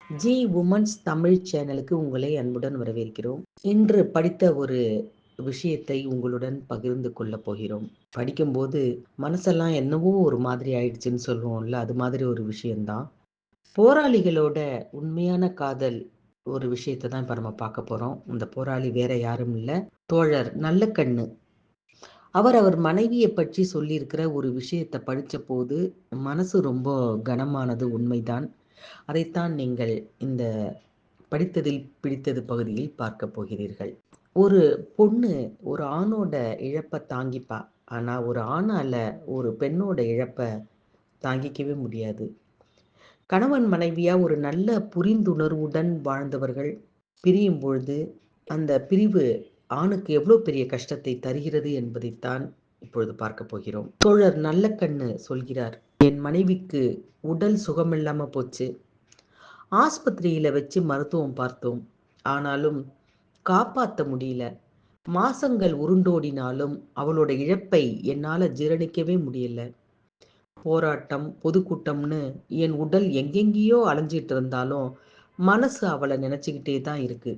G women's Tamil சேனலுக்கு உங்களை அன்புடன் வரவேற்கிறோம். இன்று படித்த ஒரு விஷயத்தை உங்களுடன் பகிர்ந்து கொள்ளப் போகிறோம். படிக்கும்போது மனசெல்லாம் என்னவோ ஒரு மாதிரி ஆயிடுச்சுன்னு சொல்லுவோம்ல, அது மாதிரி ஒரு விஷயம்தான். போராளிகளோட உண்மையான காதல் ஒரு விஷயத்தை தான் இப்ப நம்ம பார்க்க போறோம். இந்த போராளி வேற யாரும் இல்ல, தோழர் நல்லக்கண்ணு. அவர் மனைவியை பற்றி சொல்லியிருக்கிற ஒரு விஷயத்தை படிச்ச போது மனசு ரொம்ப கனமானது உண்மைதான். அதைத்தான் நீங்கள் இந்த படித்ததில் பிடித்தது பகுதியில் பார்க்க போகிறீர்கள். ஒரு பொண்ணு ஒரு ஆணோட இழப்ப தாங்கிப்பா. ஆனா ஒரு ஆணால ஒரு பெண்ணோட இழப்ப தாங்கிக்கவே முடியாது. கணவன் மனைவியா ஒரு நல்ல புரிந்துணர்வுடன் வாழ்ந்தவர்கள் பிரியும் பொழுது, அந்த பிரிவு ஆணுக்கு எவ்வளோ பெரிய கஷ்டத்தை தருகிறது என்பதைத்தான் இப்பொழுது பார்க்க போகிறோம். தோழர் நல்லக்கண்ணு சொல்கிறார், என் மனைவிக்கு உடல் சுகமில்லாம போச்சு. ஆஸ்பத்திரியில வச்சு மருத்துவம் பார்த்தோம். ஆனாலும் காப்பாத்த முடியல. மாசங்கள் உருண்டோடினாலும் அவளோட இழப்பை என்னால ஜீரணிக்கவே முடியல. போராட்டம், பொதுக்கூட்டம்னு என் உடல் எங்கெங்கேயோ அலைஞ்சிட்டு இருந்தாலும், மனசு அவள நினைச்சுக்கிட்டே தான் இருக்கு.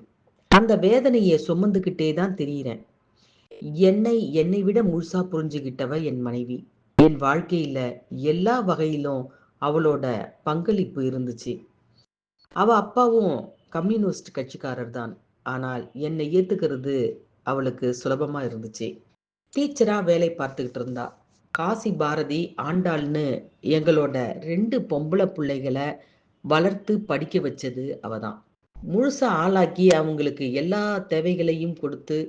அந்த வேதனைய சுமந்துக்கிட்டே தான் திரியிறேன். என்னை விட முழுசா புரிஞ்சுகிட்டவ என் மனைவி. என் வாழ்க்கையில எல்லா வகையிலும் அவளோட பங்களிப்பு இருந்துச்சு. அவ அப்பாவும் கம்யூனிஸ்ட் கட்சிக்காரர் தான். ஆனால் என்னை ஏத்துக்கிறது அவளுக்கு சுலபமா இருந்துச்சு. டீச்சரா வேலை பார்த்துக்கிட்டு இருந்தா. காசி பாரதி, ஆண்டாள்னு எங்களோட 2 பொம்பள புள்ளைகள வளர்த்து படிக்க வச்சது அவதான். முழுசா ஆளாக்கி அவங்களுக்கு எல்லா தேவைகளையும் கொடுத்து,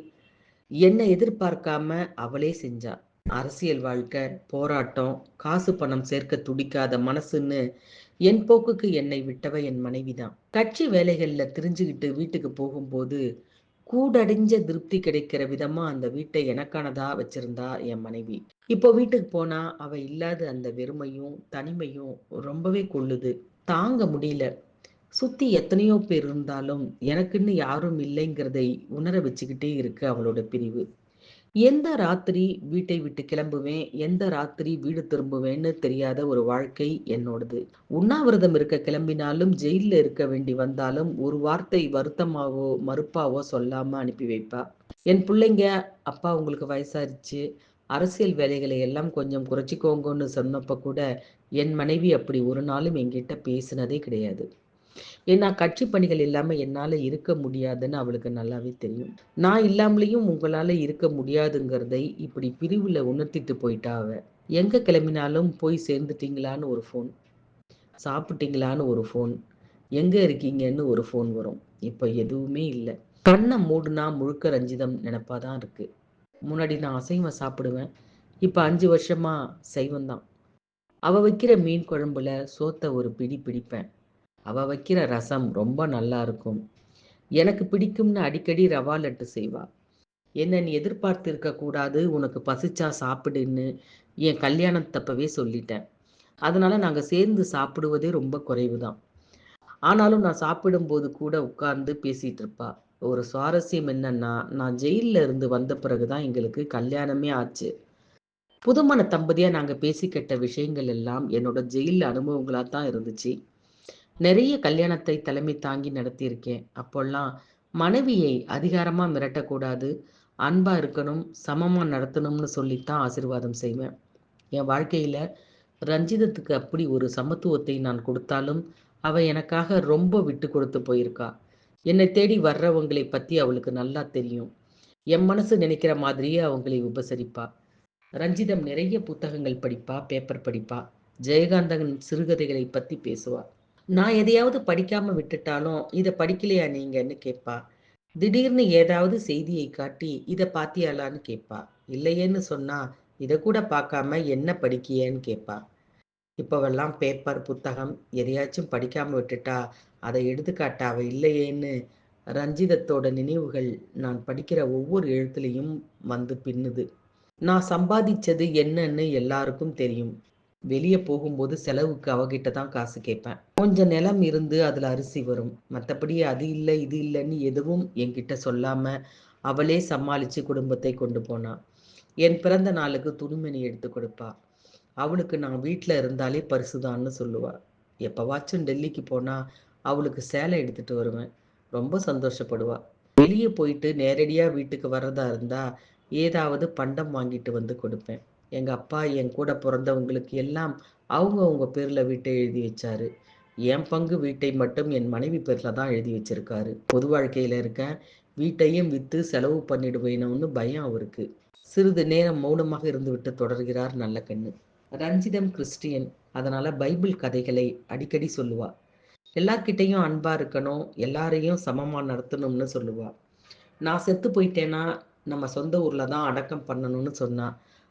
என்ன எதிர்பார்க்காம அவளே செஞ்சா. அரசியல் வாழ்க்கை, போராட்டம், காசு பணம் சேர்க்க துடிக்காத மனசுன்னு என் போக்குக்கு என்னை விட்டவ என் மனைவிதான். கட்சி வேலைகள்ல திரிஞ்சுகிட்டு வீட்டுக்கு போகும்போது கூடடைஞ்ச திருப்தி கிடைக்கிற விதமா அந்த வீட்டை எனக்கானதா வச்சிருந்தா என் மனைவி. இப்போ வீட்டுக்கு போனா அவ இல்லாத அந்த வெறுமையும் தனிமையும் ரொம்பவே கொள்ளுது. தாங்க முடியல. சுத்தி எத்தனையோ பேர் இருந்தாலும் எனக்குன்னு யாரும் இல்லைங்கிறதை உணர வச்சுக்கிட்டே இருக்கு அவளோட பிரிவு. எந்த ராத்திரி வீட்டை விட்டு கிளம்புவேன், எந்த ராத்திரி வீடு திரும்புவேன்னு தெரியாத ஒரு வாழ்க்கை என்னோடது. உண்ணாவிரதம் இருக்க கிளம்பினாலும், ஜெயில்ல இருக்க வேண்டி வந்தாலும், ஒரு வார்த்தை வருத்தமாவோ, மறுப்பாவோ சொல்லாம அனுப்பி வைப்பா. என் புள்ளைங்க, அப்பா உங்களுக்கு வயசாயிருச்சு, அரசியல் வேலைகளை எல்லாம் கொஞ்சம் குறைச்சிக்கோங்கன்னு சொன்னப்ப கூட, என் மனைவி அப்படி ஒரு நாளும் என்கிட்ட பேசினதே கிடையாது. ஏன்னா கட்சி பணிகள் இல்லாம என்னால இருக்க முடியாதுன்னு அவளுக்கு நல்லாவே தெரியும். நான் இல்லாமலேயும் உங்களால இருக்க முடியாதுங்கிறதை இப்படி பிரிவுல உணர்த்திட்டு போயிட்டா அவ. எங்க கிளம்பினாலும் போய் சேர்ந்துட்டீங்களான்னு ஒரு ஃபோன், சாப்பிட்டீங்களான்னு ஒரு ஃபோன், எங்க இருக்கீங்கன்னு ஒரு ஃபோன் வரும். இப்ப எதுவுமே இல்ல. கண்ண மூடுனா முழுக்க ரஞ்சிதம் நினைப்பா தான் இருக்கு. முன்னாடி நான் அசைவம் சாப்பிடுவேன். இப்ப 5 வருஷமா சைவம் தான். அவ வைக்கிற மீன் குழம்புல சோத்த ஒரு பிடி பிடிப்பேன். அவ வைக்கிற ரசம் ரொம்ப நல்லா இருக்கும். எனக்கு பிடிக்கும்னு அடிக்கடி ரவா லட்டு செய்வா. என்ன நீ எதிர்பார்த்து இருக்கக்கூடாது, உனக்கு பசிச்சா சாப்பிடுன்னு என் கல்யாணத்தப்பவே சொல்லிட்டேன். அதனால நாங்க சேர்ந்து சாப்பிடுவதே ரொம்ப குறைவு தான். ஆனாலும் நான் சாப்பிடும்போது கூட உட்கார்ந்து பேசிட்டு இருப்பா. ஒரு சுவாரஸ்யம் என்னன்னா, நான் ஜெயில்ல இருந்து வந்த பிறகு தான் எங்களுக்கு கல்யாணமே ஆச்சு. புதுமண தம்பதியா நாங்க பேசிக்கிட்ட விஷயங்கள் எல்லாம் என்னோட ஜெயில் அனுபவங்களா தான் இருந்துச்சு. நிறைய கல்யாணத்தை தலைமை தாங்கி நடத்தியிருக்கேன். அப்போல்லாம் மனைவியை அதிகாரமா மிரட்டக்கூடாது, அன்பா இருக்கணும், சமமா நடத்தணும்னு சொல்லித்தான் ஆசீர்வாதம் செய்வேன். என் வாழ்க்கையில ரஞ்சிதத்துக்கு அப்படி ஒரு சமத்துவத்தை நான் கொடுத்தாலும், அவ எனக்காக ரொம்ப விட்டு கொடுத்து போயிருக்கா. என்னை தேடி வர்றவங்களை பத்தி அவளுக்கு நல்லா தெரியும். என் மனசு நினைக்கிற மாதிரியே அவங்களை உபசரிப்பா. ரஞ்சிதம் நிறைய புத்தகங்கள் படிப்பா, பேப்பர் படிப்பா. ஜெயகாந்தன் சிறுகதைகளை பத்தி பேசுவா. நான் எதையாவது படிக்காம விட்டுட்டாலும், "இத படிக்கலையா நீங்கன்னு?" கேட்பா. திடீர்னு ஏதாவது செய்தியை காட்டி, "இத பாத்தியாலான்னு?" கேட்பா. இல்லையேன்னு சொன்னா, "இத கூட பார்க்காம என்ன படிக்கியேன்னு?" கேட்பா. இப்பவெல்லாம் பேப்பர், புத்தகம் எதையாச்சும் படிக்காம விட்டுட்டா, அதை எடுத்துக்காட்ட அவ இல்லையேன்னு ரஞ்சிதத்தோட நினைவுகள் நான் படிக்கிற ஒவ்வொரு எழுத்துலயும் வந்து பின்னுது. நான் சம்பாதிச்சது என்னன்னு எல்லாருக்கும் தெரியும். வெளிய போகும்போது செலவுக்கு அவகிட்ட தான் காசு கேட்பேன். கொஞ்சம் நிலம் இருந்து அதுல அரிசி வரும். மத்தபடி அது இல்ல, இது இல்லன்னு எதுவும் என்கிட்ட சொல்லாம, அவளே சமாளிச்சு குடும்பத்தை கொண்டு போனா. என் பிறந்த நாளுக்கு துணிமணி எடுத்து கொடுப்பா. அவளுக்கு நான் வீட்ல இருந்தாலே பரிசுதான்னு சொல்லுவா. எப்பவாச்சும் டெல்லிக்கு போனா, அவளுக்கு சேலை எடுத்துட்டு வருவேன். ரொம்ப சந்தோஷப்படுவா. வெளிய போயிட்டு நேரடியா வீட்டுக்கு வர்றதா இருந்தா, ஏதாவது பண்டம் வாங்கிட்டு வந்து கொடுப்பேன். எங்க அப்பா என் கூட பொறந்தவங்களுக்கு எல்லாம் அவங்கவங்க பேர்ல வீட்ட எழுதி வச்சாரு. என் பங்கு வீட்டை மட்டும் என் மனைவி பேர்ல தான் எழுதி வச்சிருக்காரு. பொது வாழ்க்கையில இருக்கேன். வீட்டையும் வித்து செலவு பண்ணிடுவேனோன்னு பயம் அவருக்கு. சிறிது நேரம் மௌனமாக இருந்துவிட்டு தொடர்கிறார் நல்லகண்ணு. ரஞ்சிதம் கிறிஸ்டியன். அதனால பைபிள் கதைகளை அடிக்கடி சொல்லுவா. எல்லார்கிட்டயும் அன்பா இருக்கணும், எல்லாரையும் சமமா நடத்தணும்னு சொல்லுவா. நான் செத்து போயிட்டேன்னா, நம்ம சொந்த ஊர்ல தான் அடக்கம் பண்ணணும்னு சொன்னா.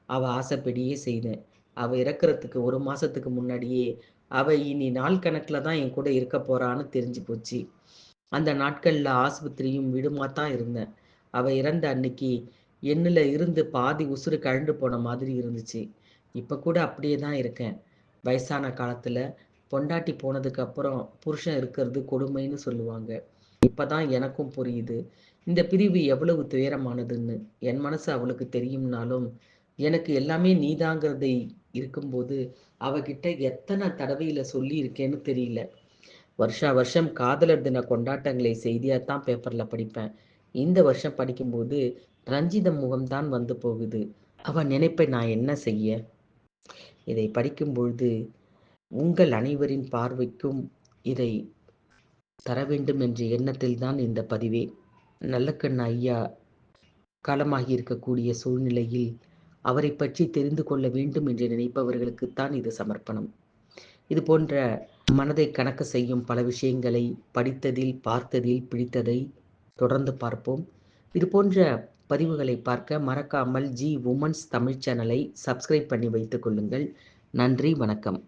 அவ ஆசைப்படியே செய்தேன். அவ இறக்கறதுக்கு 1 மாசத்துக்கு முன்னாடியே, அவ இனி நாள் கணக்குல தான் என் கூட இருக்க போறான்னு தெரிஞ்சு போச்சு. அந்த நாட்கள்ல ஆஸ்பத்திரியும் வீடுமா தான் இருந்தேன். அவ இறந்த அன்னைக்கு என்னுல இருந்து பாதி உசுரு கழண்டு போன மாதிரி இருந்துச்சு. இப்ப கூட அப்படியே தான் இருக்கேன். வயசான காலத்துல பொண்டாட்டி போனதுக்கு அப்புறம் புருஷன் இருக்கிறது கொடுமைன்னு சொல்லுவாங்க. இப்பதான் எனக்கும் புரியுது. இந்த பிரிவு எவ்வளவு துயரமானதுன்னு. என் மனசு அவளுக்கு தெரியும்னாலும், எனக்கு எல்லாமே நீதாங்கிறதை இருக்கும்போது, அவகிட்ட எத்தன தடவையில சொல்லியிருக்கேன்னு தெரியல. வருஷா வருஷம் காதலர் தின கொண்டாட்டங்களை செய்தியாத்தான் பேப்பர்ல படிப்பேன். இந்த வருஷம் படிக்கும்போது ரஞ்சிதம் முகம்தான் வந்து போகுது. அவ நினைப்பை நான் என்ன செய்ய? இதை படிக்கும்பொழுது உங்கள் அனைவரின் பார்வைக்கும் இதை தர வேண்டும் என்ற எண்ணத்தில்தான் இந்த பதிவே. நல்லக்கண்ணு ஐயா காலமாகி இருக்கக்கூடிய சூழ்நிலையில் அவரைப் பற்றி தெரிந்து கொள்ள வேண்டும் என்று நினைப்பவர்களுக்குத்தான் இது சமர்ப்பணம். இது போன்ற மனதை கணக்க செய்யும் பல விஷயங்களை படித்ததில், பார்த்ததில் பிடித்ததை தொடர்ந்து பார்ப்போம். இது போன்ற பதிவுகளை பார்க்க மறக்காமல் ஜி உமன்ஸ் தமிழ் சேனலை சப்ஸ்கிரைப் பண்ணி வைத்துக் கொள்ளுங்கள். நன்றி, வணக்கம்.